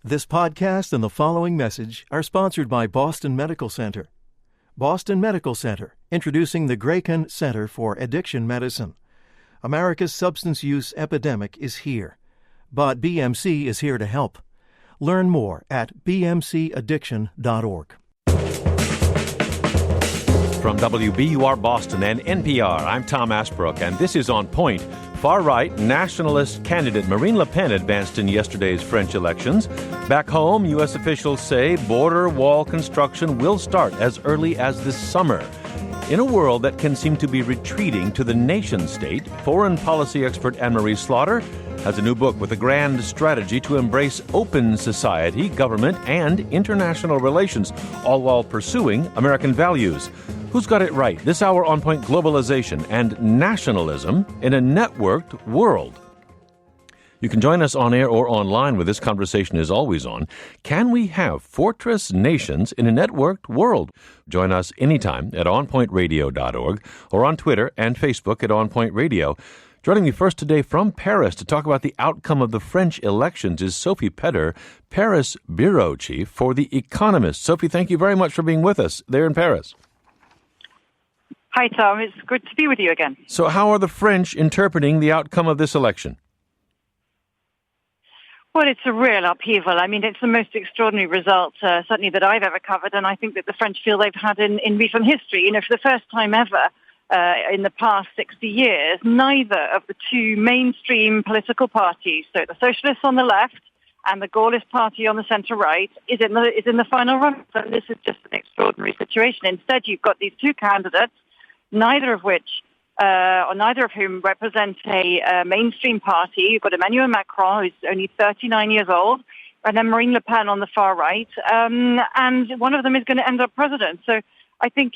This podcast and the following message are sponsored by Boston Medical Center. Boston Medical Center, introducing the Graycon Center for Addiction Medicine. America's substance use epidemic is here, but BMC is here to help. Learn more at bmcaddiction.org. From WBUR Boston and NPR, I'm Tom Ashbrook, and this is On Point. Far-right nationalist candidate Marine Le Pen advanced in yesterday's French elections. Back home, U.S. officials say border wall construction will start as early as this summer. In a world that can seem to be retreating to the nation-state, foreign policy expert Anne-Marie Slaughter has a new book with a grand strategy to embrace open society, government, and international relations, all while pursuing American values. Who's got it right? This hour on Point: globalization and nationalism in a networked world. You can join us on air or online where this conversation is always on. Can we have fortress nations in a networked world? Join us anytime at onpointradio.org or on Twitter and Facebook at OnPoint Radio. Joining me first today from Paris to talk about the outcome of the French elections is Sophie Petter, Paris bureau chief for The Economist. Sophie, thank you very much for being with us there in Paris. Hi, Tom. It's good to be with you again. So how are the French interpreting the outcome of this election? Well, it's a real upheaval. I mean, it's the most extraordinary result, certainly that I've ever covered, and I think that the French feel they've had in recent history. You know, for the first time ever in the past 60 years, neither of the two mainstream political parties, so the Socialists on the left and the Gaullist Party on the centre-right, is in the final run. So this is just an extraordinary situation. Instead, you've got these two candidates, neither of whom represent a mainstream party. You've got Emmanuel Macron, who's only 39 years old, and then Marine Le Pen on the far right, and one of them is going to end up president. So I think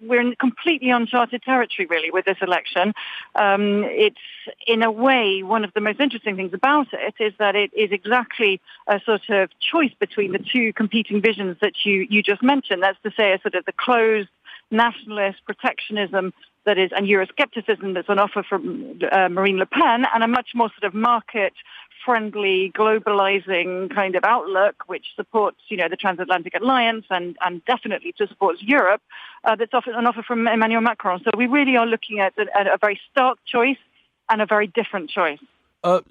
we're in completely uncharted territory, really, with this election. It's, in a way, one of the most interesting things about it is that it is exactly a sort of choice between the two competing visions that you just mentioned. That's to say, a sort of the closed nationalist protectionism that is, and Euroscepticism that's on offer from Marine Le Pen, and a much more sort of market-friendly, globalizing kind of outlook, which supports, the transatlantic alliance and definitely supports Europe, that's on offer from Emmanuel Macron. So we really are looking at a very stark choice and a very different choice.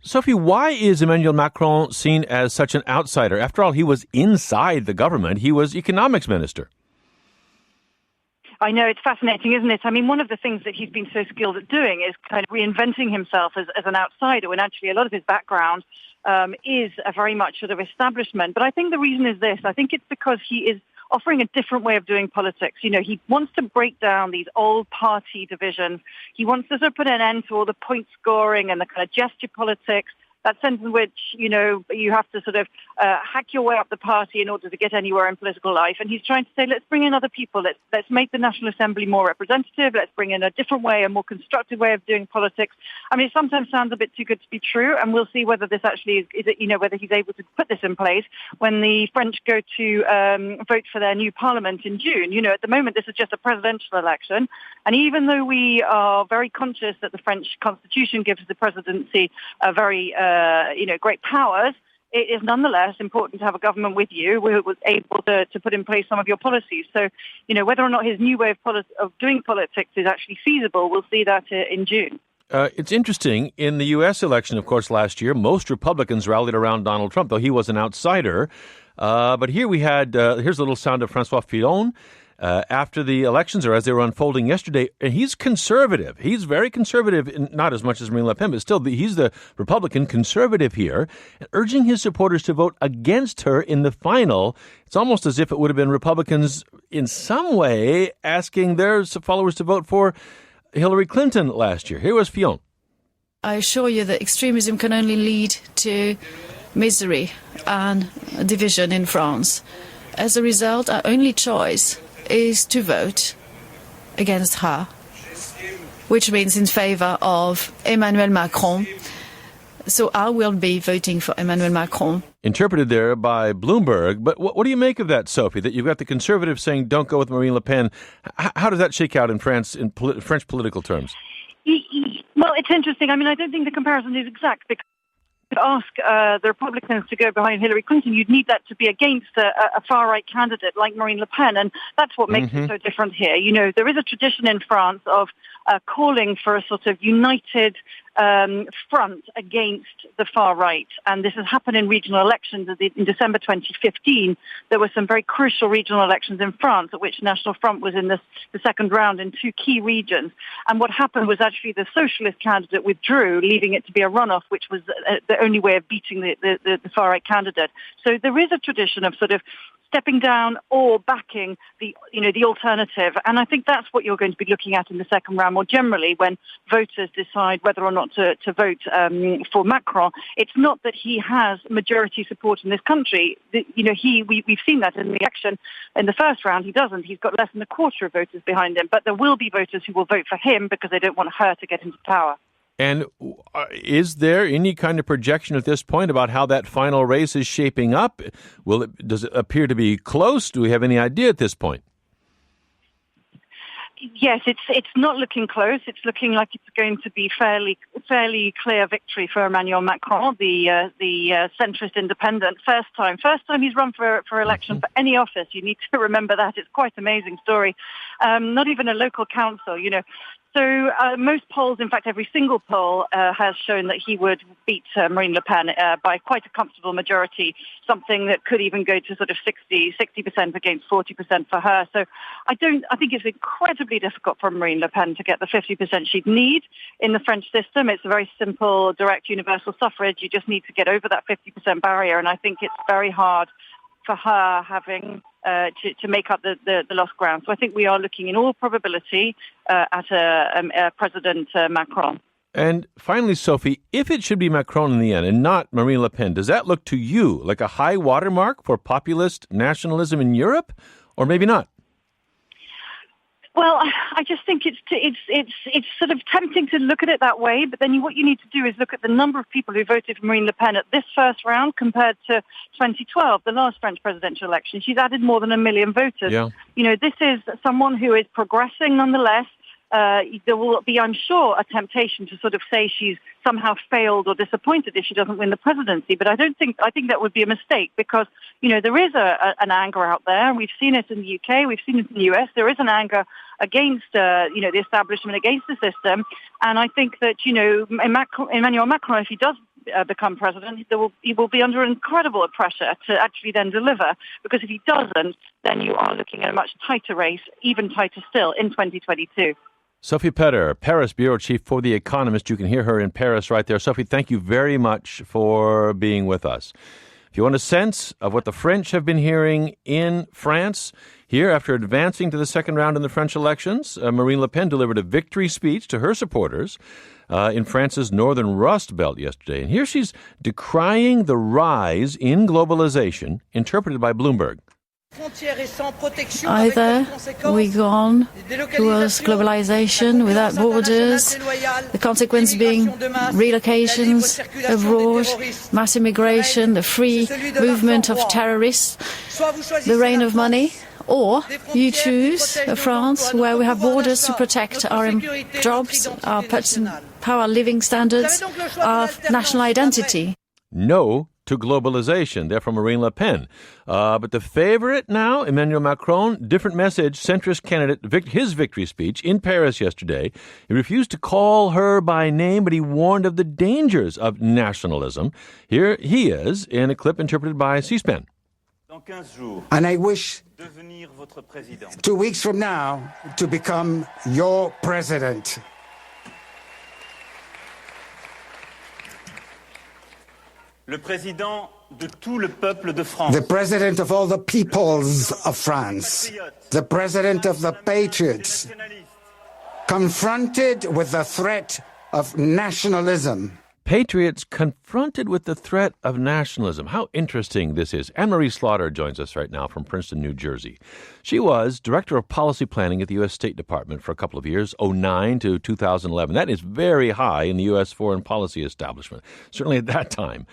Sophie, why is Emmanuel Macron seen as such an outsider? After all, he was inside the government. He was economics minister. I know, it's fascinating, isn't it? I mean, one of the things that he's been so skilled at doing is kind of reinventing himself as an outsider, when actually a lot of his background is a very much sort of establishment. But I think the reason is this. I think it's because he is offering a different way of doing politics. He wants to break down these old party divisions. He wants to sort of put an end to all the point scoring and the kind of gesture politics, that sense in which, you have to sort of hack your way up the party in order to get anywhere in political life. And he's trying to say, let's bring in other people. Let's make the National Assembly more representative. Let's bring in a different way, a more constructive way of doing politics. I mean, it sometimes sounds a bit too good to be true, and we'll see whether this actually is whether he's able to put this in place when the French go to vote for their new parliament in June. At the moment, this is just a presidential election. And even though we are very conscious that the French constitution gives the presidency a very great powers, it is nonetheless important to have a government with you who was able to put in place some of your policies. So, whether or not his new way of doing politics is actually feasible, we'll see that in June. It's interesting. In the U.S. election, of course, last year, most Republicans rallied around Donald Trump, though he was an outsider. But here we had, here's a little sound of François Fillon after the elections, or as they were unfolding yesterday, and he's conservative. He's very conservative, not as much as Marine Le Pen, but still, he's the Republican conservative here, urging his supporters to vote against her in the final. It's almost as if it would have been Republicans in some way asking their followers to vote for Hillary Clinton last year. Here was Fillon. I assure you that extremism can only lead to misery and division in France. As a result, our only choice is to vote against her, which means in favor of Emmanuel Macron. So I will be voting for Emmanuel Macron. Interpreted there by Bloomberg. But what do you make of that, Sophie, that you've got the conservatives saying don't go with Marine Le Pen? How does that shake out in France, in French political terms? Well, it's interesting. I mean, I don't think the comparison is exact because could ask the Republicans to go behind Hillary Clinton, you'd need that to be against a far-right candidate like Marine Le Pen, and that's what makes it so different here. You know, there is a tradition in France of calling for a sort of united front against the far right, and this has happened in regional elections. In December 2015, there were some very crucial regional elections in France at which National Front was in the second round in two key regions, and what happened was actually the socialist candidate withdrew, leaving it to be a runoff, which was the only way of beating the far right candidate. So there is a tradition of sort of stepping down or backing the alternative. And I think that's what you're going to be looking at in the second round more generally when voters decide whether or not to vote for Macron. It's not that he has majority support in this country. We've seen that in the election in the first round. He doesn't. He's got less than a quarter of voters behind him. But there will be voters who will vote for him because they don't want her to get into power. And is there any kind of projection at this point about how that final race is shaping up? Does it appear to be close? Do we have any idea at this point? Yes, it's not looking close. It's looking like it's going to be fairly clear victory for Emmanuel Macron, the centrist independent. First time he's run for election for any office. You need to remember that. It's quite an amazing story. Not even a local council, you know. So most polls, in fact, every single poll has shown that he would beat Marine Le Pen by quite a comfortable majority, something that could even go to sort of 60% against 40% for her. So I think it's incredibly difficult for Marine Le Pen to get the 50% she'd need in the French system. It's a very simple, direct universal suffrage. You just need to get over that 50% barrier. And I think it's very hard for her having to make up the lost ground. So I think we are looking in all probability at President Macron. And finally, Sophie, if it should be Macron in the end and not Marine Le Pen, does that look to you like a high watermark for populist nationalism in Europe, or maybe not? Well, I just think it's sort of tempting to look at it that way, but then what you need to do is look at the number of people who voted for Marine Le Pen at this first round compared to 2012, the last French presidential election. She's added more than 1 million voters. Yeah. You know, this is someone who is progressing nonetheless. There will be, I'm sure, a temptation to sort of say she's somehow failed or disappointed if she doesn't win the presidency. But I think that would be a mistake because, you know, there is an anger out there. We've seen it in the UK. We've seen it in the US. There is an anger against, the establishment, against the system. And I think that, you know, Emmanuel Macron, if he does become president, he will be under incredible pressure to actually then deliver. Because if he doesn't, then you are looking at a much tighter race, even tighter still, in 2022. Sophie Petter, Paris bureau chief for The Economist. You can hear her in Paris right there. Sophie, thank you very much for being with us. If you want a sense of what the French have been hearing in France, here after advancing to the second round in the French elections, Marine Le Pen delivered a victory speech to her supporters in France's northern Rust Belt yesterday. And here she's decrying the rise in globalization interpreted by Bloomberg. Either we go on towards globalization without borders, the consequence being relocations abroad, mass immigration, the free movement of terrorists, the reign of money, or you choose a France where we have borders to protect our jobs, our purchasing power, living standards, our national identity. No to globalization. They're from Marine Le Pen. But the favorite now, Emmanuel Macron, different message, centrist candidate, his victory speech in Paris yesterday. He refused to call her by name, but he warned of the dangers of nationalism. Here he is in a clip interpreted by C-SPAN. And I wish 2 weeks from now to become your president. Le président de tout le peuple de France. The president of all the peoples of France. The president of the patriots. Confronted with the threat of nationalism. Patriots confronted with the threat of nationalism. How interesting this is. Anne-Marie Slaughter joins us right now from Princeton, New Jersey. She was Director of Policy Planning at the U.S. State Department for a couple of years, 2009 to 2011. That is very high in the U.S. foreign policy establishment, certainly at that time.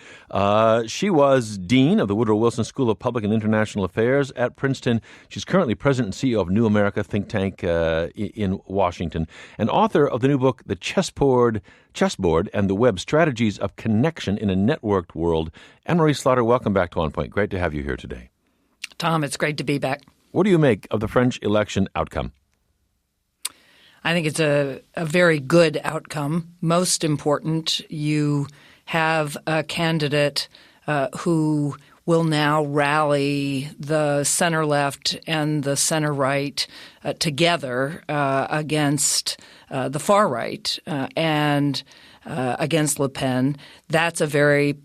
She was Dean of the Woodrow Wilson School of Public and International Affairs at Princeton. She's currently President and CEO of New America think tank in Washington, and author of the new book, The Chessboard chessboard and the web, strategies of connection in a networked world. Anne-Marie Slaughter, welcome back to On Point. Great to have you here today. Tom, it's great to be back. What do you make of the French election outcome? I think it's a very good outcome. Most important, you have a candidate who will now rally the center-left and the center-right together against the far-right and against Le Pen. That's a very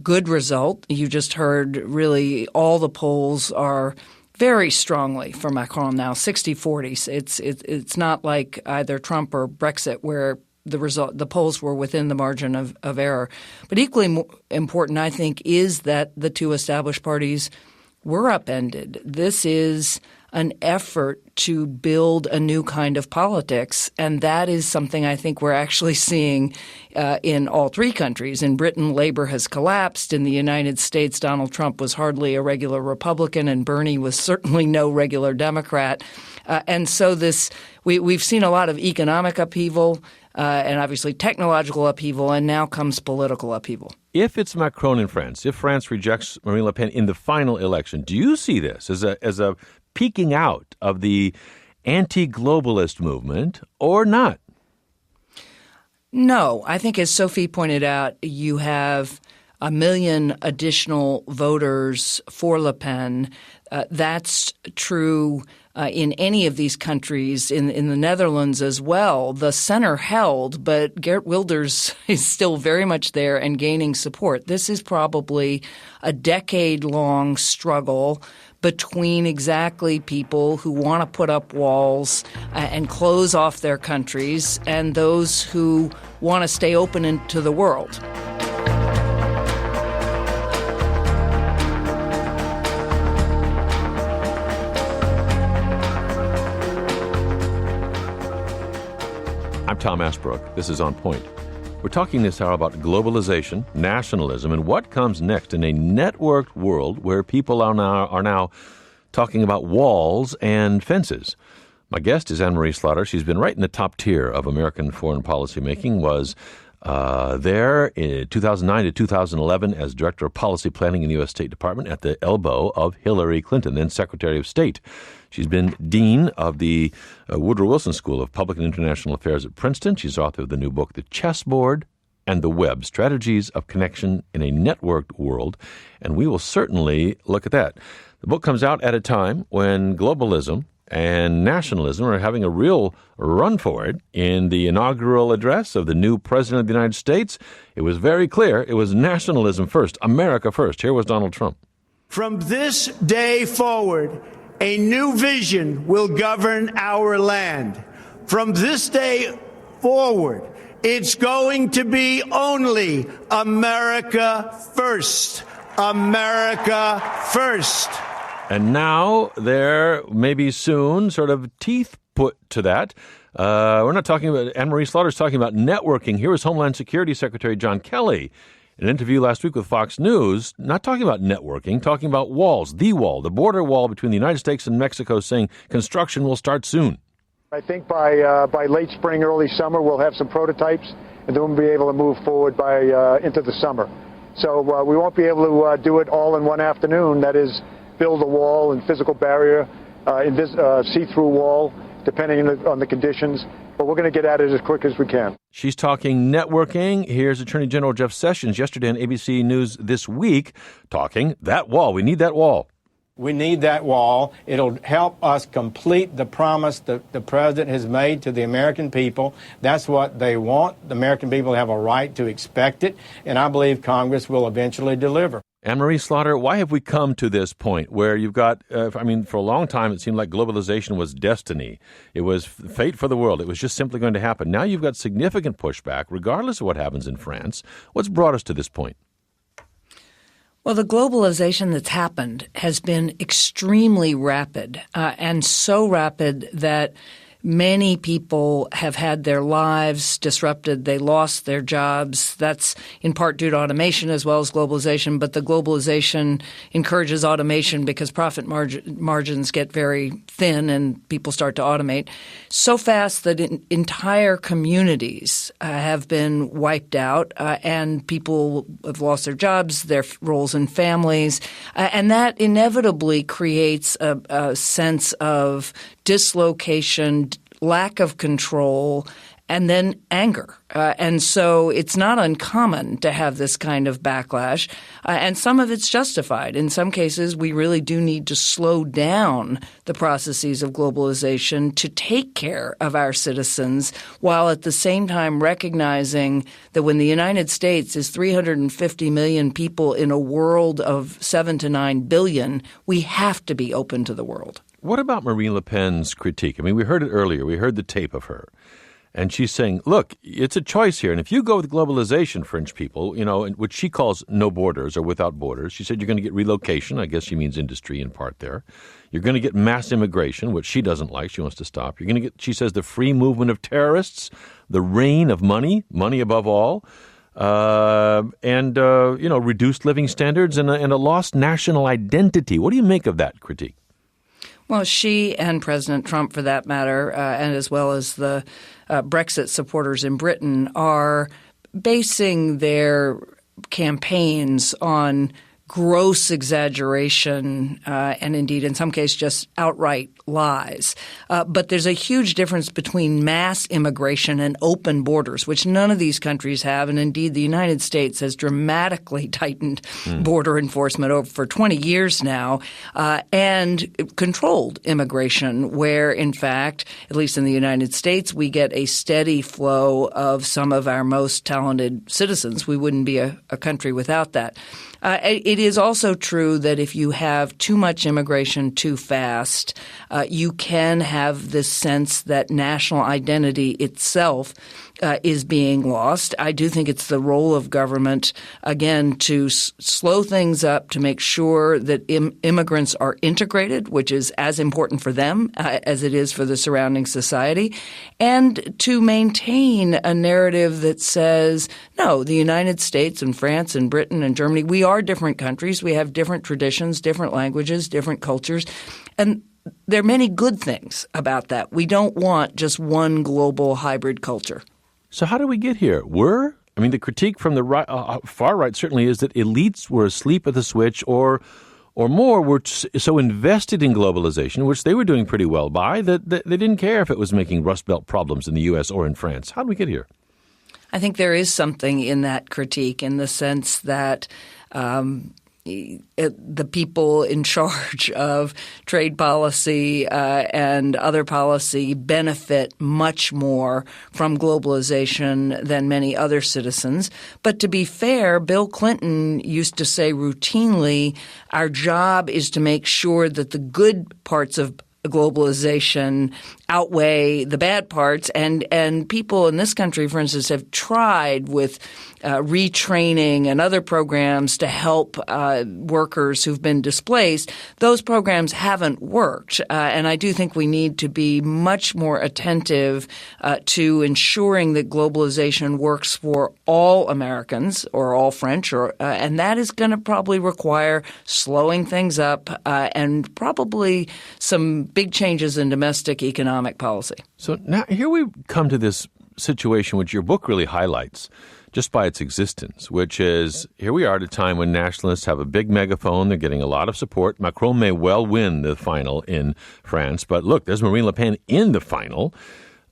good result. You just heard really all the polls are very strongly for Macron now, 60-40. It's not like either Trump or Brexit where the polls were within the margin of error. But equally important, I think, is that the two established parties were upended. This is an effort to build a new kind of politics, and that is something I think we're actually seeing in all three countries. In Britain, Labour has collapsed. In the United States, Donald Trump was hardly a regular Republican, and Bernie was certainly no regular Democrat. And so we've seen a lot of economic upheaval and obviously technological upheaval, and now comes political upheaval. If it's Macron in France, if France rejects Marine Le Pen in the final election, do you see this as a peaking out of the anti-globalist movement or not? No. I think, as Sophie pointed out, you have 1 million additional voters for Le Pen. That's true in any of these countries, in the Netherlands as well. The center held, but Geert Wilders is still very much there and gaining support. This is probably a decade-long struggle between exactly people who want to put up walls and close off their countries and those who want to stay open into the world. I'm Tom Ashbrook. This is On Point. We're talking this hour about globalization, nationalism, and what comes next in a networked world where people are now talking about walls and fences. My guest is Anne-Marie Slaughter. She's been right in the top tier of American foreign policy making, was there in 2009 to 2011 as Director of Policy Planning in the U.S. State Department at the elbow of Hillary Clinton, then Secretary of State. She's been Dean of the Woodrow Wilson School of Public and International Affairs at Princeton. She's author of the new book, The Chessboard and the Web, Strategies of Connection in a Networked World. And we will certainly look at that. The book comes out at a time when globalism and nationalism are having a real run for it. In the inaugural address of the new President of the United States, it was very clear it was nationalism first, America first. Here was Donald Trump. From this day forward, a new vision will govern our land. From this day forward, it's going to be only America first. America first. And now there may be soon sort of teeth put to that. We're not talking about, Anne-Marie Slaughter's talking about networking. Here is Homeland Security Secretary John Kelly in an interview last week with Fox News, not talking about networking, talking about walls, the wall, the border wall between the United States and Mexico, saying construction will start soon. I think by late spring, early summer, we'll have some prototypes, and then we'll be able to move forward into the summer. So we won't be able to do it all in one afternoon. That is, build a wall and physical barrier, see-through wall, depending on the conditions. But we're going to get at it as quick as we can. She's talking networking. Here's Attorney General Jeff Sessions yesterday on ABC News This Week talking that wall. We need that wall. We need that wall. It'll help us complete the promise that the president has made to the American people. That's what they want. The American people have a right to expect it, and I believe Congress will eventually deliver. Anne-Marie Slaughter, why have we come to this point where you've got, for a long time it seemed like globalization was destiny. It was fate for the world. It was just simply going to happen. Now you've got significant pushback, regardless of what happens in France. What's brought us to this point? Well, the globalization that's happened has been extremely rapid, and so rapid that Many people have had their lives disrupted. They lost their jobs. That's in part due to automation as well as globalization. But the globalization encourages automation because profit margins get very thin and people start to automate so fast that entire communities have been wiped out and people have lost their jobs, their roles in families. And that inevitably creates a sense of dislocation, lack of control, and then anger. And so it's not uncommon to have this kind of backlash. And some of it's justified. In some cases, we really do need to slow down the processes of globalization to take care of our citizens while at the same time recognizing that when the United States is 350 million people in a world of 7 to 9 billion, we have to be open to the world. What about Marine Le Pen's critique? I mean, we heard it earlier. We heard the tape of her. And she's saying, look, it's a choice here. And if you go with globalization, French people, which she calls no borders or without borders, she said you're going to get relocation. I guess she means industry in part there. You're going to get mass immigration, which she doesn't like. She wants to stop. You're going to get, she says, the free movement of terrorists, the reign of money above all, reduced living standards and a lost national identity. What do you make of that critique? Well, she and President Trump, for that matter, and as well as the Brexit supporters in Britain, are basing their campaigns on gross exaggeration and indeed in some cases just outright lies. But there's a huge difference between mass immigration and open borders, which none of these countries have. And indeed, the United States has dramatically tightened border enforcement for 20 years now and controlled immigration where, in fact, at least in the United States, we get a steady flow of some of our most talented citizens. We wouldn't be a country without that. It is also true that if you have too much immigration too fast, you can have this sense that national identity itself is being lost. I do think it's the role of government, again, to slow things up, to make sure that immigrants are integrated, which is as important for them as it is for the surrounding society, and to maintain a narrative that says, no, the United States and France and Britain and Germany, we are different countries. We have different traditions, different languages, different cultures, and there are many good things about that. We don't want just one global hybrid culture. So how do we get here? The critique from the far right certainly is that elites were asleep at the switch or more were so invested in globalization, which they were doing pretty well by, that they didn't care if it was making Rust Belt problems in the U.S. or in France. How do we get here? I think there is something in that critique in the sense that the people in charge of trade policy and other policy benefit much more from globalization than many other citizens. But to be fair, Bill Clinton used to say routinely, our job is to make sure that the good parts of globalization outweigh the bad parts. And people in this country, for instance, have tried with retraining and other programs to help workers who've been displaced. Those programs haven't worked. And I do think we need to be much more attentive to ensuring that globalization works for all Americans or all French, and that is going to probably require slowing things up and probably some big changes in domestic economic policy. So now here we come to this situation which your book really highlights just by its existence, which is here we are at a time when nationalists have a big megaphone. They're getting a lot of support. Macron may well win the final in France, but look, there's Marine Le Pen in the final.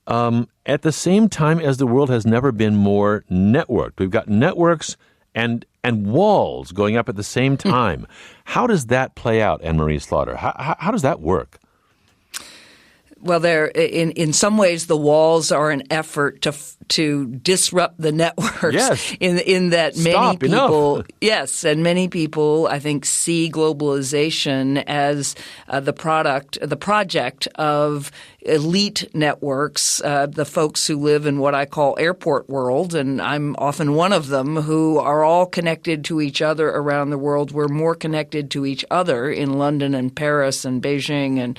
At the same time as the world has never been more networked. We've got networks and walls going up at the same time. How does that play out, Anne-Marie Slaughter? How does that work? Well, in some ways the walls are an effort to disrupt the networks. Yes. In that many people enough. Yes, and many people I think see globalization as the project of elite networks, the folks who live in what I call airport world, and I'm often one of them, who are all connected to each other around the world. We're more connected to each other in London and Paris and Beijing and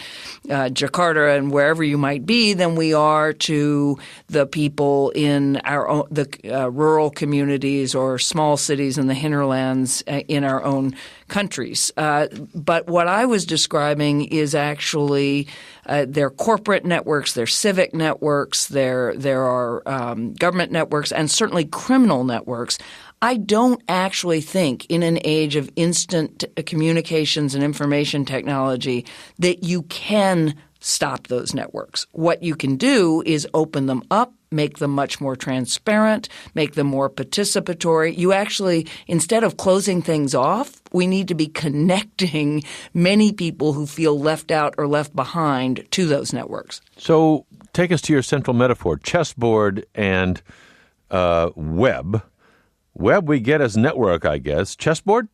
Jakarta and wherever you might be than we are to the people in our own, rural communities or small cities in the hinterlands in our own countries. But what I was describing is actually their corporate networks, their civic networks, there are government networks, and certainly criminal networks. I don't actually think in an age of instant communications and information technology that you can stop those networks. What you can do is open them up, make them much more transparent, make them more participatory. You actually, instead of closing things off, we need to be connecting many people who feel left out or left behind to those networks. So take us to your central metaphor, chessboard and web. Web we get as network, I guess. Chessboard?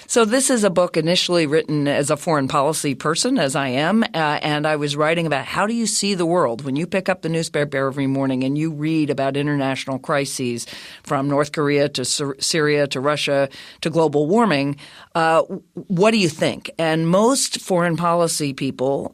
So this is a book initially written as a foreign policy person, as I am, and I was writing about how do you see the world when you pick up the newspaper every morning and you read about international crises from North Korea to Syria to Russia to global warming. What do you think? And most foreign policy people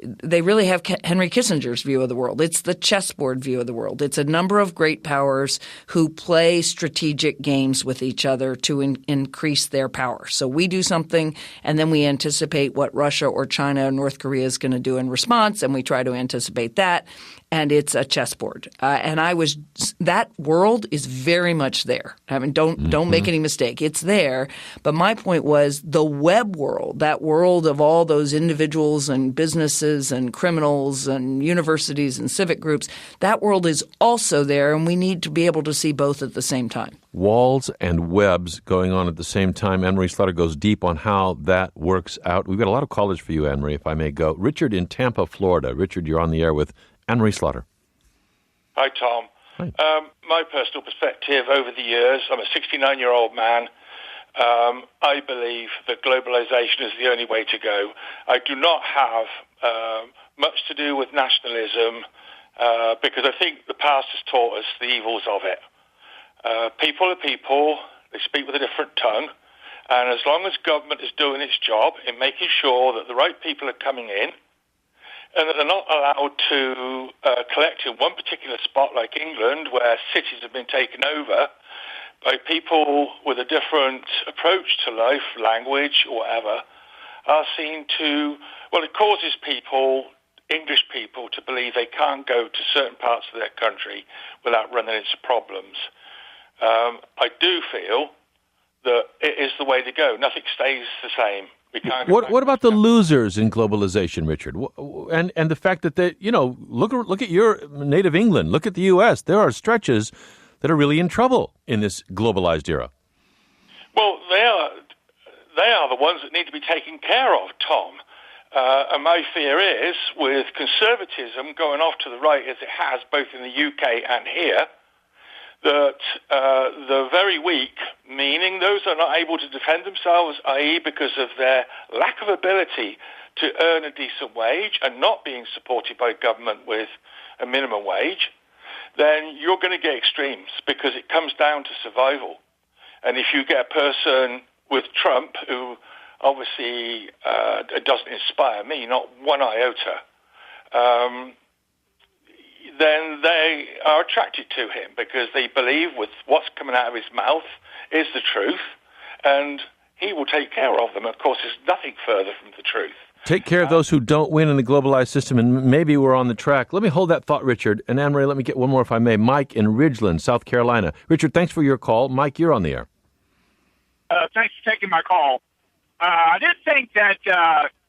they really have Henry Kissinger's view of the world. It's the chessboard view of the world. It's a number of great powers who play strategic games with each other to increase their power. So we do something, and then we anticipate what Russia or China or North Korea is going to do in response, and we try to anticipate that. And it's a chessboard. That world is very much there. I mean, don't make any mistake. It's there. But my point was the web world, that world of all those individuals and businesses and criminals and universities and civic groups, that world is also there, and we need to be able to see both at the same time. Walls and webs going on at the same time. Anne-Marie Slaughter goes deep on how that works out. We've got a lot of callers for you, Anne-Marie, if I may go. Richard in Tampa, Florida. Richard, you're on the air with Anne-Marie Slaughter. Hi, Tom. Hi. My personal perspective over the years, I'm a 69-year-old man. I believe that globalization is the only way to go. I do not have much to do with nationalism because I think the past has taught us the evils of it. People are people. They speak with a different tongue. And as long as government is doing its job in making sure that the right people are coming in, and that they're not allowed to collect in one particular spot like England, where cities have been taken over by people with a different approach to life, language, or whatever, are seen to, well, it causes people, English people, to believe they can't go to certain parts of their country without running into problems. I do feel that it is the way to go. Nothing stays the same. What about the losers in globalization, Richard? And the fact that they, look at your native England, look at the U.S. There are stretches that are really in trouble in this globalized era. Well, they are the ones that need to be taken care of, Tom. And my fear is, with conservatism going off to the right as it has both in the UK and here, that the very weak, meaning those that are not able to defend themselves, i.e. because of their lack of ability to earn a decent wage and not being supported by government with a minimum wage, then you're going to get extremes because it comes down to survival. And if you get a person with Trump who obviously doesn't inspire me, not one iota, then they are attracted to him because they believe with what's coming out of his mouth is the truth, and he will take care of them. Of course, there's nothing further from the truth. Take care of those who don't win in the globalized system, and maybe we're on the track. Let me hold that thought, Richard. And Anne-Marie, let me get one more if I may. Mike in Ridgeland, South Carolina. Richard, thanks for your call. Mike, you're on the air. Thanks for taking my call. I didn't think that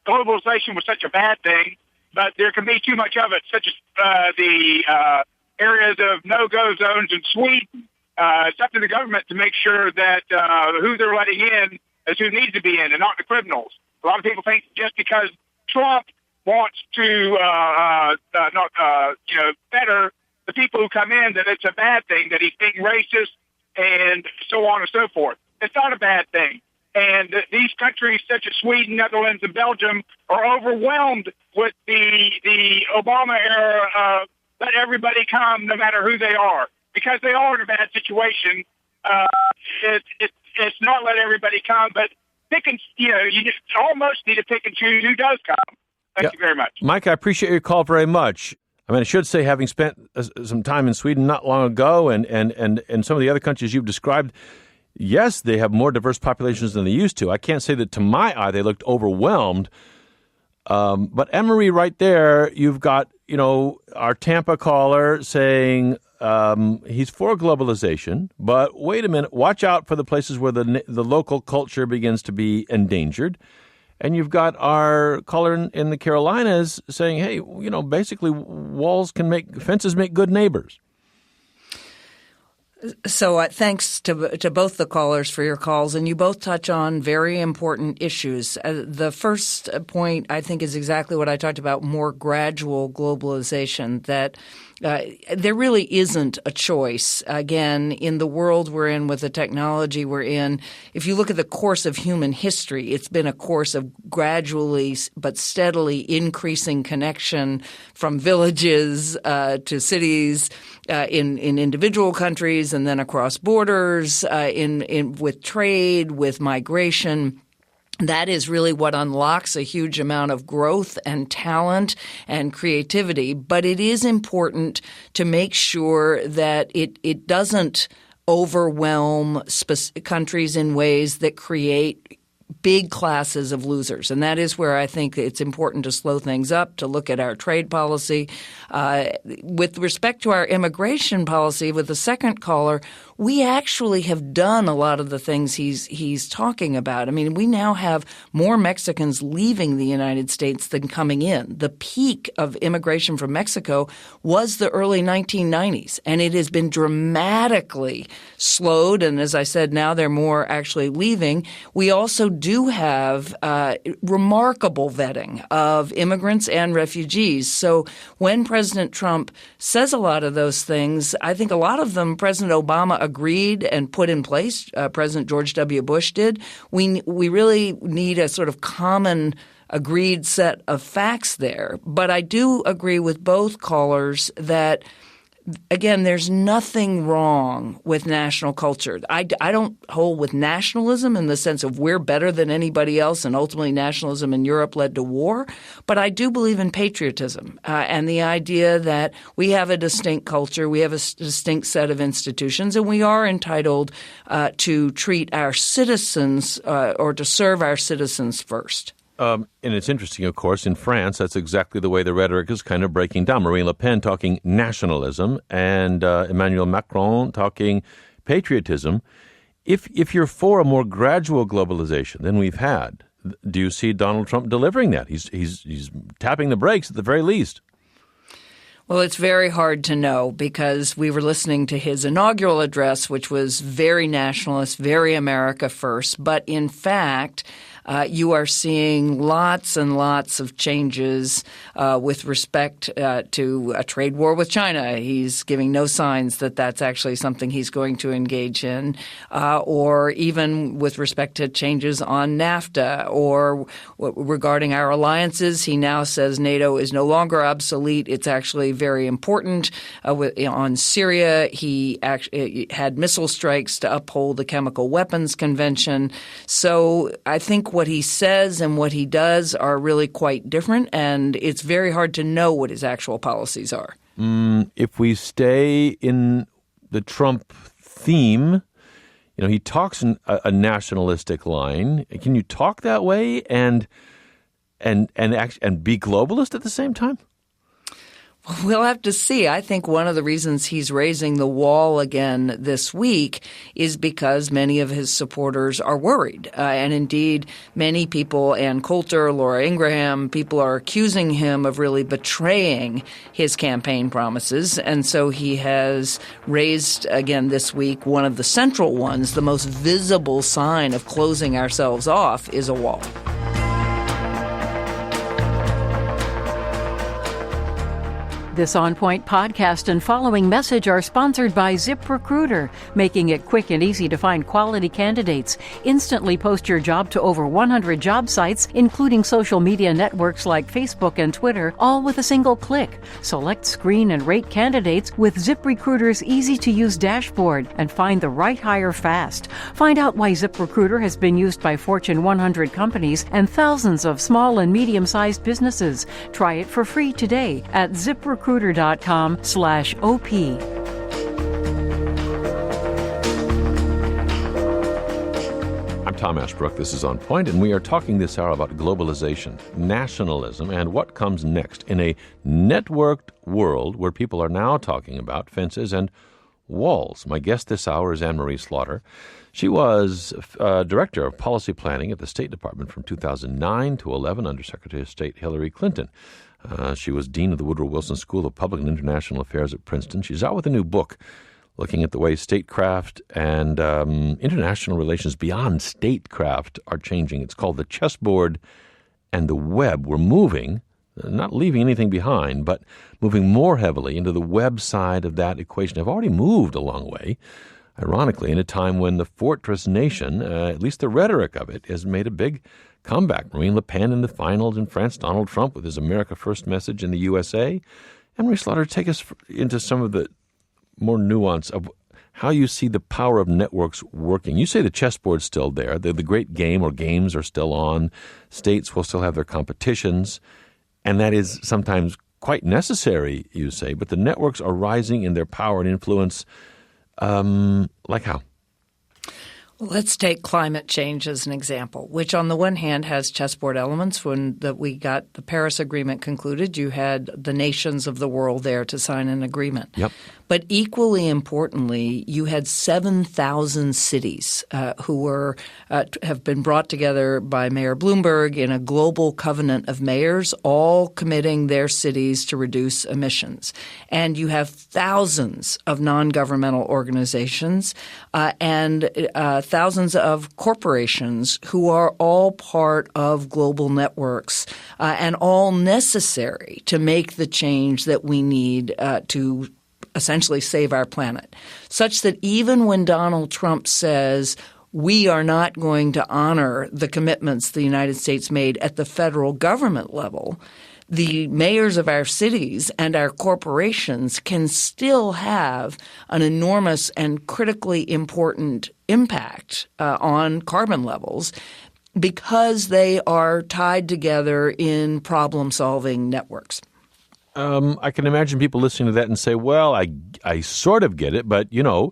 globalization was such a bad thing, but there can be too much of it, such as the areas of no-go zones in Sweden. It's up to the government to make sure that who they're letting in is who needs to be in and not the criminals. A lot of people think just because Trump wants to better the people who come in that it's a bad thing, that he's being racist and so on and so forth. It's not a bad thing. And these countries such as Sweden, Netherlands, and Belgium are overwhelmed with the Obama era, let everybody come no matter who they are. Because they are in a bad situation, it's not let everybody come, but you almost need to pick and choose who does come. Thank you very much. Mike, I appreciate your call very much. I mean, I should say, having spent some time in Sweden not long ago and some of the other countries you've described, yes, they have more diverse populations than they used to. I can't say that to my eye they looked overwhelmed. But Anne-Marie, right there, you've got, our Tampa caller saying he's for globalization, but wait a minute, watch out for the places where the local culture begins to be endangered. And you've got our caller in the Carolinas saying, hey, basically fences make good neighbors. So thanks to both the callers for your calls, and you both touch on very important issues. The first point, I think, is exactly what I talked about, more gradual globalization, that there really isn't a choice. Again, in the world we're in with the technology we're in, if you look at the course of human history, it's been a course of gradually but steadily increasing connection from villages to cities in individual countries and then across borders with trade, with migration. That is really what unlocks a huge amount of growth and talent and creativity. But it is important to make sure that it doesn't overwhelm countries in ways that create big classes of losers. And that is where I think it's important to slow things up, to look at our trade policy. With respect to our immigration policy, with the second caller, we actually have done a lot of the things he's talking about. I mean, we now have more Mexicans leaving the United States than coming in. The peak of immigration from Mexico was the early 1990s, and it has been dramatically slowed. And as I said, now they're more actually leaving. We also do have remarkable vetting of immigrants and refugees. So when President Trump says a lot of those things, I think a lot of them President Obama agreed and put in place. President George W. Bush did. We really need a sort of common agreed set of facts there. But I do agree with both callers that, again, there's nothing wrong with national culture. I don't hold with nationalism in the sense of we're better than anybody else, and ultimately nationalism in Europe led to war. But I do believe in patriotism and the idea that we have a distinct culture, we have a distinct set of institutions, and we are entitled to treat our citizens or to serve our citizens first. And it's interesting, of course, in France, that's exactly the way the rhetoric is kind of breaking down. Marine Le Pen talking nationalism and Emmanuel Macron talking patriotism. If you're for a more gradual globalization than we've had, do you see Donald Trump delivering that? He's tapping the brakes at the very least. Well, it's very hard to know because we were listening to his inaugural address, which was very nationalist, very America first. But in fact, you are seeing lots and lots of changes with respect to a trade war with China. He's giving no signs that that's actually something he's going to engage in, or even with respect to changes on NAFTA or regarding our alliances. He now says NATO is no longer obsolete. It's actually very important. On Syria, he actually had missile strikes to uphold the Chemical Weapons Convention. So I think what he says and what he does are really quite different, and it's very hard to know what his actual policies are. If we stay in the Trump theme, he talks in a nationalistic line. Can you talk that way and be globalist at the same time? We'll have to see. I think one of the reasons he's raising the wall again this week is because many of his supporters are worried. And indeed, many people, Ann Coulter, Laura Ingraham, people are accusing him of really betraying his campaign promises. And so he has raised again this week one of the central ones, the most visible sign of closing ourselves off is a wall. This On Point podcast and following message are sponsored by ZipRecruiter, making it quick and easy to find quality candidates. Instantly post your job to over 100 job sites, including social media networks like Facebook and Twitter, all with a single click. Select, screen, and rate candidates with ZipRecruiter's easy-to-use dashboard and find the right hire fast. Find out why ZipRecruiter has been used by Fortune 100 companies and thousands of small and medium-sized businesses. Try it for free today at ZipRecruiter.com/OP. I'm Tom Ashbrook. This is On Point, and we are talking this hour about globalization, nationalism, and what comes next in a networked world where people are now talking about fences and walls. My guest this hour is Anne-Marie Slaughter. She was Director of Policy Planning at the State Department from 2009 to 11 under Secretary of State Hillary Clinton. She was Dean of the Woodrow Wilson School of Public and International Affairs at Princeton. She's out with a new book looking at the way statecraft and international relations beyond statecraft are changing. It's called The Chessboard and the Web. We're moving, not leaving anything behind, but moving more heavily into the web side of that equation. I've already moved a long way, ironically, in a time when the fortress nation, at least the rhetoric of it, has made a big comeback. Marine Le Pen in the finals in France, Donald Trump with his America First message in the USA. Anne-Marie Slaughter, take us into some of the more nuance of how you see the power of networks working. You say the chessboard's still there. The great game or games are still on. States will still have their competitions. And that is sometimes quite necessary, you say. But the networks are rising in their power and influence. Like how? Let's take climate change as an example, which on the one hand has chessboard elements. When we got the Paris Agreement concluded, you had the nations of the world there to sign an agreement. Yep. But equally importantly, you had 7,000 cities who have been brought together by Mayor Bloomberg in a global covenant of mayors, all committing their cities to reduce emissions. And you have thousands of non-governmental organizations and thousands of corporations who are all part of global networks and all necessary to make the change that we need to essentially save our planet, such that even when Donald Trump says we are not going to honor the commitments the United States made at the federal government level, the mayors of our cities and our corporations can still have an enormous and critically important impact on carbon levels because they are tied together in problem-solving networks. I can imagine people listening to that and say, well, I sort of get it, but, you know,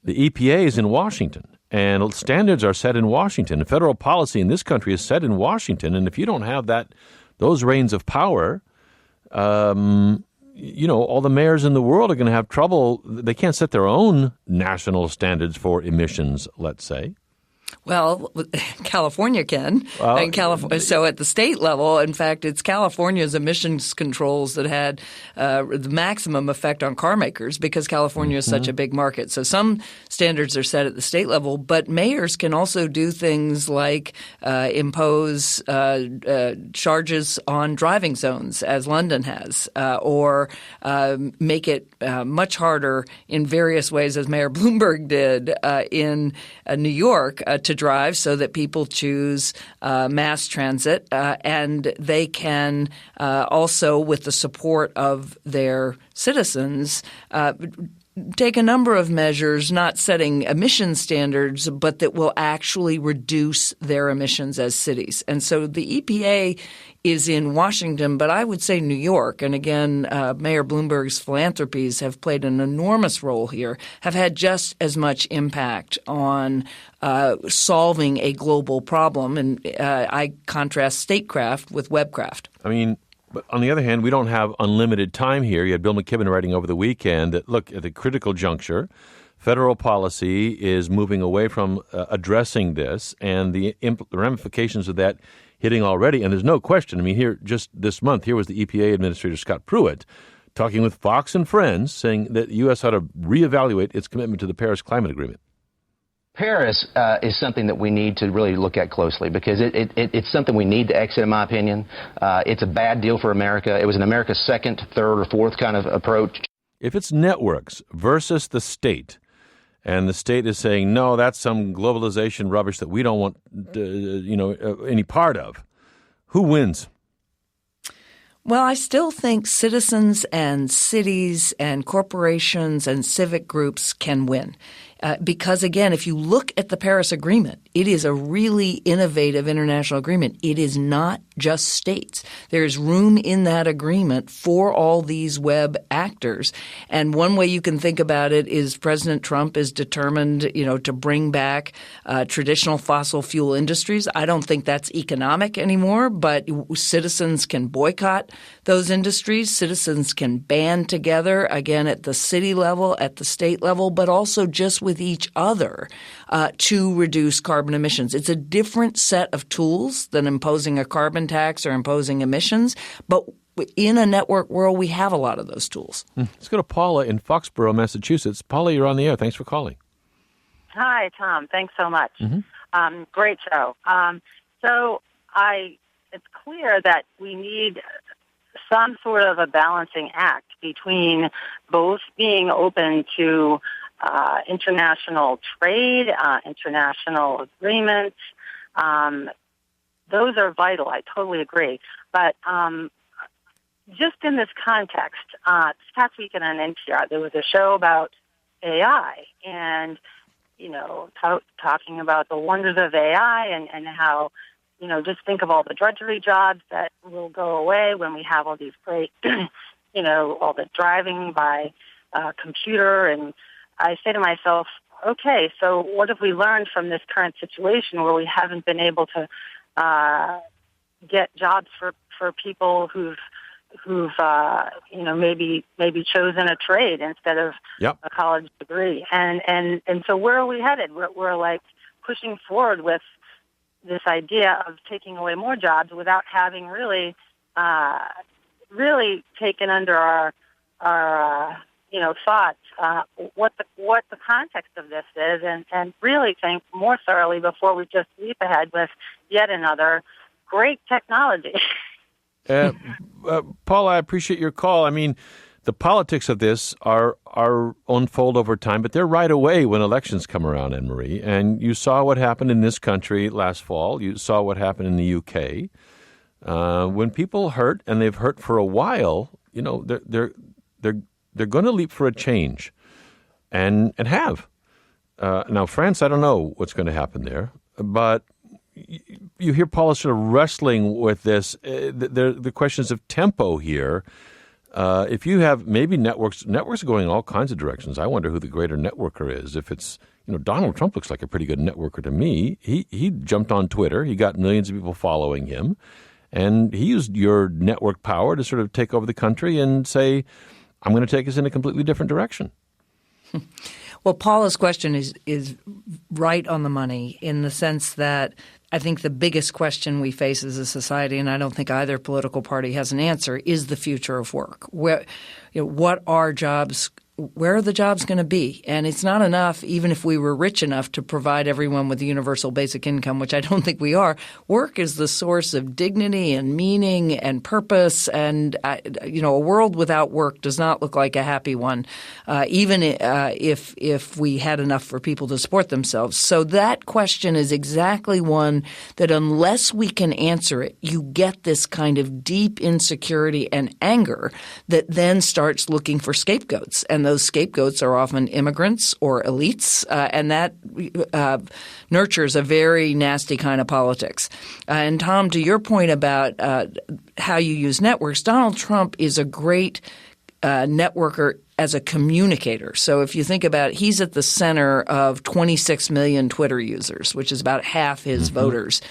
the EPA is in Washington, and standards are set in Washington. Federal policy in this country is set in Washington, and if you don't have those reins of power, you know, all the mayors in the world are going to have trouble. They can't set their own national standards for emissions, let's say. Well, California can. So at the state level, in fact, it's California's emissions controls that had the maximum effect on car makers because California is such a big market. So some standards are set at the state level, but mayors can also do things like impose charges on driving zones, as London has, or make it much harder in various ways, as Mayor Bloomberg did in New York, to drive so that people choose mass transit and they can also, with the support of their citizens, take a number of measures, not setting emission standards, but that will actually reduce their emissions as cities. And so the EPA is in Washington, but I would say New York. And again, Mayor Bloomberg's philanthropies have played an enormous role here, have had just as much impact on solving a global problem. And I contrast statecraft with webcraft. I mean, but on the other hand, we don't have unlimited time here. You had Bill McKibben writing over the weekend that, look, at the critical juncture, federal policy is moving away from addressing this and the ramifications of that hitting already. And there's no question. I mean, here just this month, here was the EPA Administrator Scott Pruitt talking with Fox and Friends saying that the U.S. ought to reevaluate its commitment to the Paris Climate Agreement. Paris is something that we need to really look at closely because it's something we need to exit, in my opinion. It's a bad deal for America. It was in America's second, third, or fourth kind of approach. If it's networks versus the state, and the state is saying, no, that's some globalization rubbish that we don't want any part of, who wins? Well, I still think citizens and cities and corporations and civic groups can win. Because, again, if you look at the Paris Agreement, it is a really innovative international agreement. It is not just states. There's room in that agreement for all these web actors. And one way you can think about it is President Trump is determined, to bring back traditional fossil fuel industries. I don't think that's economic anymore, but citizens can boycott those industries. Citizens can band together, again, at the city level, at the state level, but also just with each other to reduce carbon emissions. It's a different set of tools than imposing a carbon tax or imposing emissions, but in a network world, we have a lot of those tools. Let's go to Paula in Foxborough, Massachusetts. Paula, you're on the air. Thanks for calling. Hi, Tom. Thanks so much. Mm-hmm. Great show. It's clear that we need some sort of a balancing act between both being open to international trade, international agreements. Those are vital. I totally agree. But just in this context, this past weekend on NPR, there was a show about AI and, talking about the wonders of AI and how, just think of all the drudgery jobs that will go away when we have all these great, all the driving by computer. And I say to myself, okay, so what have we learned from this current situation where we haven't been able to get jobs for people who've maybe chosen a trade instead of a college degree, and so where are we headed? We're like pushing forward with this idea of taking away more jobs without having really taken under our thoughts what the context of this is, and really think more thoroughly before we just leap ahead with yet another great technology. Paul, I appreciate your call. I mean, the politics of this are unfold over time, but they're right away when elections come around, Anne-Marie. And you saw what happened in this country last fall. You saw what happened in the UK. When people hurt, and they've hurt for a while, they're going to leap for a change, and have. Now, France, I don't know what's going to happen there, but you hear Paula sort of wrestling with this. The questions of tempo here. If you have maybe networks are going in all kinds of directions. I wonder who the greater networker is. If it's, Donald Trump looks like a pretty good networker to me. He jumped on Twitter. He got millions of people following him. And he used your network power to sort of take over the country and say, I'm going to take us in a completely different direction. Well, Paula's question is right on the money in the sense that I think the biggest question we face as a society, and I don't think either political party has an answer, is the future of work. What are jobs? Where are the jobs going to be? And it's not enough, even if we were rich enough to provide everyone with a universal basic income, which I don't think we are. Work is the source of dignity and meaning and purpose. And, a world without work does not look like a happy one, even if we had enough for people to support themselves. So that question is exactly one that unless we can answer it, you get this kind of deep insecurity and anger that then starts looking for scapegoats. And those scapegoats are often immigrants or elites, and that nurtures a very nasty kind of politics. And Tom, to your point about how you use networks, Donald Trump is a great networker as a communicator. So if you think about it, he's at the center of 26 million Twitter users, which is about half his voters.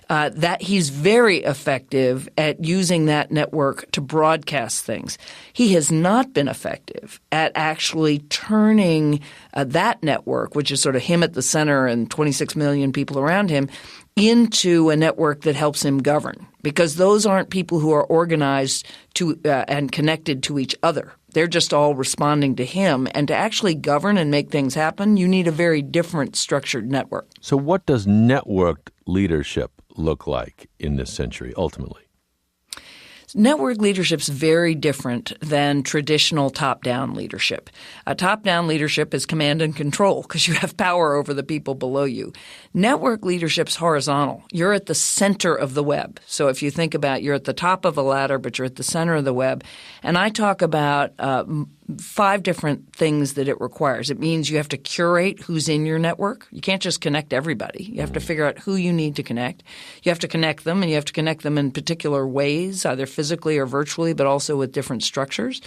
That he's very effective at using that network to broadcast things. He has not been effective at actually turning that network, which is sort of him at the center and 26 million people around him, into a network that helps him govern, because those aren't people who are organized to and connected to each other. They're just all responding to him. And to actually govern and make things happen, you need a very different structured network. So what does networked leadership look like in this century, ultimately? Network leadership is very different than traditional top-down leadership. Top-down leadership is command and control because you have power over the people below you. Network leadership is horizontal. You're at the center of the web. So if you think about you're at the top of a ladder, but you're at the center of the web. And I talk about 5 different things that it requires. It means you have to curate who's in your network. You can't just connect everybody. You have to figure out who you need to connect. You have to connect them, and you have to connect them in particular ways, either physically or virtually, but also with different structures.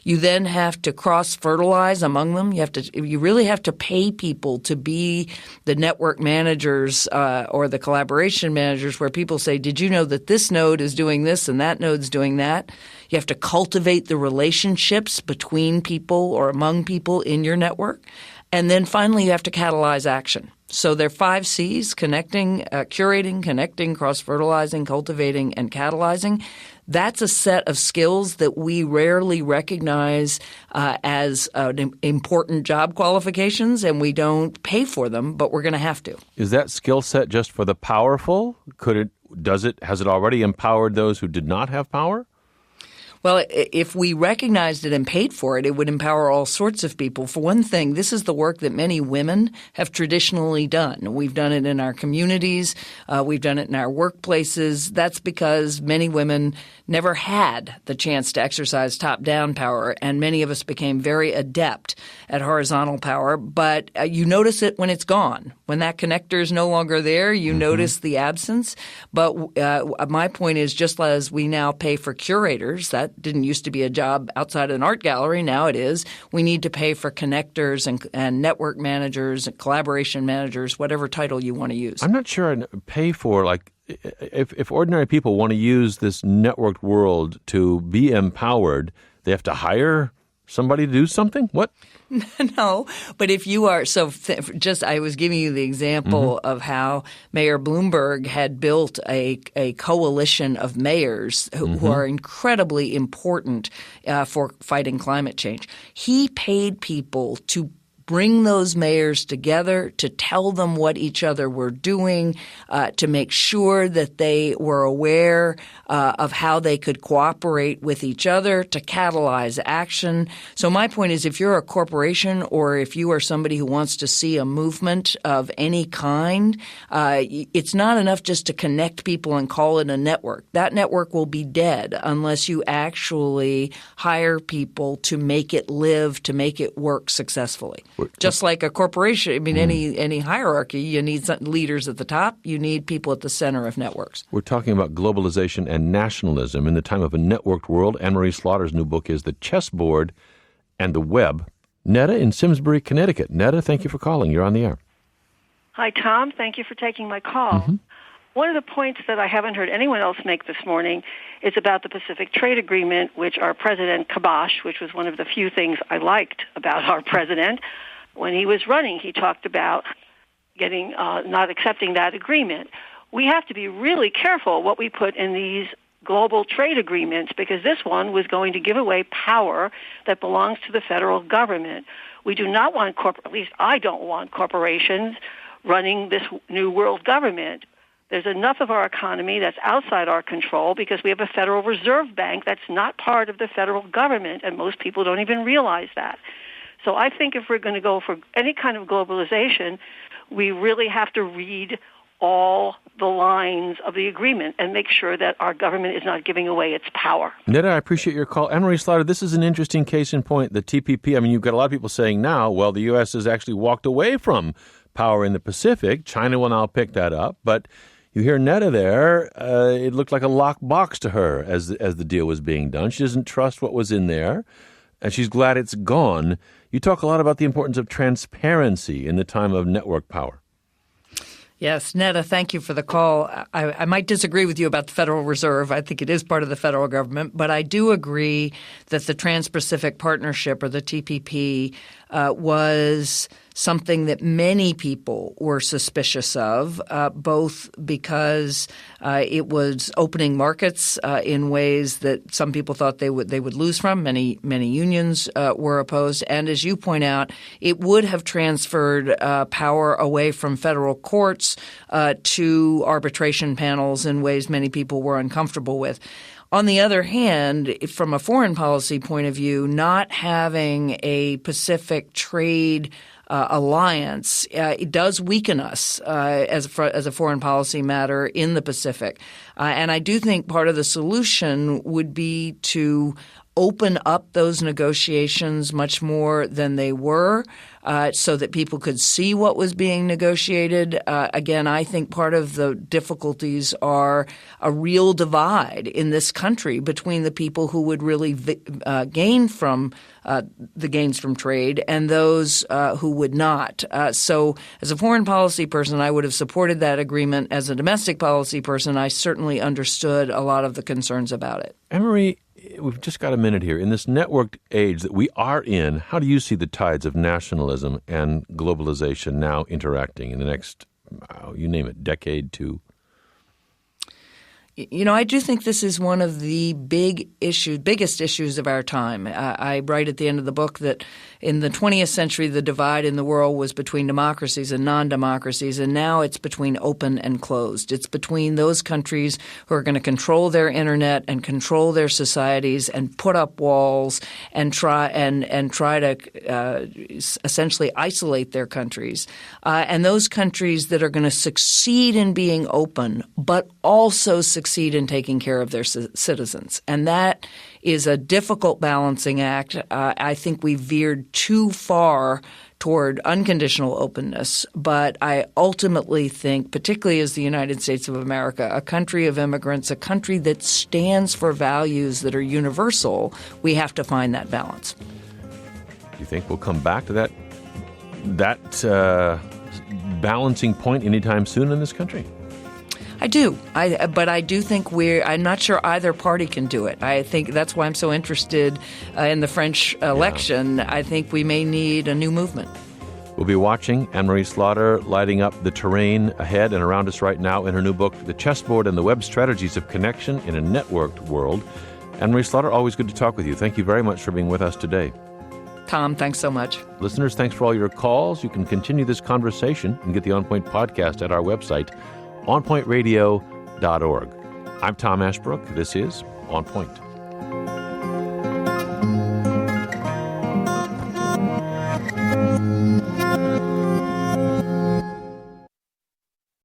You then have to cross-fertilize among them. You really have to pay people to be the network managers or the collaboration managers where people say, did you know that this node is doing this and that node's doing that? You have to cultivate the relationships between people or among people in your network. And then finally, you have to catalyze action. So there are 5 C's: connecting, curating, connecting, cross-fertilizing, cultivating, and catalyzing. That's a set of skills that we rarely recognize as important job qualifications, and we don't pay for them, but we're going to have to. Is that skill set just for the powerful? Has it already empowered those who did not have power? Well, if we recognized it and paid for it, it would empower all sorts of people. For one thing, this is the work that many women have traditionally done. We've done it in our communities. We've done it in our workplaces. That's because many women never had the chance to exercise top-down power, and many of us became very adept at horizontal power. But you notice it when it's gone. When that connector is no longer there, you notice the absence. But my point is, just as we now pay for curators, that didn't used to be a job outside an art gallery. Now it is. We need to pay for connectors and network managers and collaboration managers, whatever title you want to use. I'm not sure I'd pay for, like, if ordinary people want to use this networked world to be empowered, they have to hire somebody to do something? What? No, but if you are I was giving you the example of how Mayor Bloomberg had built a coalition of mayors who are incredibly important for fighting climate change. He paid people to bring those mayors together, to tell them what each other were doing, to make sure that they were aware of how they could cooperate with each other, to catalyze action. So my point is, if you're a corporation or if you are somebody who wants to see a movement of any kind, it's not enough just to connect people and call it a network. That network will be dead unless you actually hire people to make it live, to make it work successfully. Just like a corporation, I mean, any hierarchy, you need leaders at the top, you need people at the center of networks. We're talking about globalization and nationalism in the time of a networked world. Anne-Marie Slaughter's new book is The Chessboard and the Web. Netta in Simsbury, Connecticut. Netta, thank you for calling. You're on the air. Hi, Tom. Thank you for taking my call. One of the points that I haven't heard anyone else make this morning is about the Pacific Trade Agreement, which our president kiboshed, which was one of the few things I liked about our president. When he was running, he talked about not accepting that agreement. We have to be really careful what we put in these global trade agreements, because this one was going to give away power that belongs to the federal government. We do not want at least I don't want corporations running this new world government. There's enough of our economy that's outside our control because we have a Federal Reserve Bank that's not part of the federal government, and most people don't even realize that. So I think if we're going to go for any kind of globalization, we really have to read all the lines of the agreement and make sure that our government is not giving away its power. Netta, I appreciate your call. Anne-Marie Slaughter, this is an interesting case in point. The TPP, I mean, you've got a lot of people saying now, well, the U.S. has actually walked away from power in the Pacific. China will now pick that up. But you hear Netta there, it looked like a locked box to her as the deal was being done. She doesn't trust what was in there, and she's glad it's gone. You talk a lot about the importance of transparency in the time of network power. Yes, Netta, thank you for the call. I might disagree with you about the Federal Reserve. I think it is part of the federal government. But I do agree that the Trans-Pacific Partnership, or the TPP, was something that many people were suspicious of, both because it was opening markets in ways that some people thought they would lose from. Many unions were opposed. And as you point out, it would have transferred power away from federal courts to arbitration panels in ways many people were uncomfortable with. On the other hand, from a foreign policy point of view, not having a Pacific trade alliance it does weaken us as a foreign policy matter in the Pacific. And I do think part of the solution would be to open up those negotiations much more than they were so that people could see what was being negotiated. Again, I think part of the difficulties are a real divide in this country between the people who would really gain from the gains from trade and those who would not. So as a foreign policy person, I would have supported that agreement. As a domestic policy person, I certainly understood a lot of the concerns about it. Anne-Marie, we've just got a minute here. In this networked age that we are in, how do you see the tides of nationalism and globalization now interacting in the next, you name it, decade, two? You know, I do think this is one of the biggest issues of our time. I write at the end of the book that in the 20th century, the divide in the world was between democracies and non-democracies, and now it's between open and closed. It's between those countries who are going to control their internet and control their societies and put up walls and try to essentially isolate their countries, and those countries that are going to succeed in being open, but also succeed in taking care of their citizens. And that is a difficult balancing act. I think we veered too far toward unconditional openness. But I ultimately think, particularly as the United States of America, a country of immigrants, a country that stands for values that are universal, we have to find that balance. Do you think we'll come back to that balancing point anytime soon in this country? I do. But I do think I'm not sure either party can do it. I think that's why I'm so interested in the French election. Yeah. I think we may need a new movement. We'll be watching Anne-Marie Slaughter lighting up the terrain ahead and around us right now in her new book, The Chessboard and the Web Strategies of Connection in a Networked World. Anne-Marie Slaughter, always good to talk with you. Thank you very much for being with us today. Tom, thanks so much. Listeners, thanks for all your calls. You can continue this conversation and get the On Point podcast at our website, onpointradio.org. I'm Tom Ashbrook. This is On Point.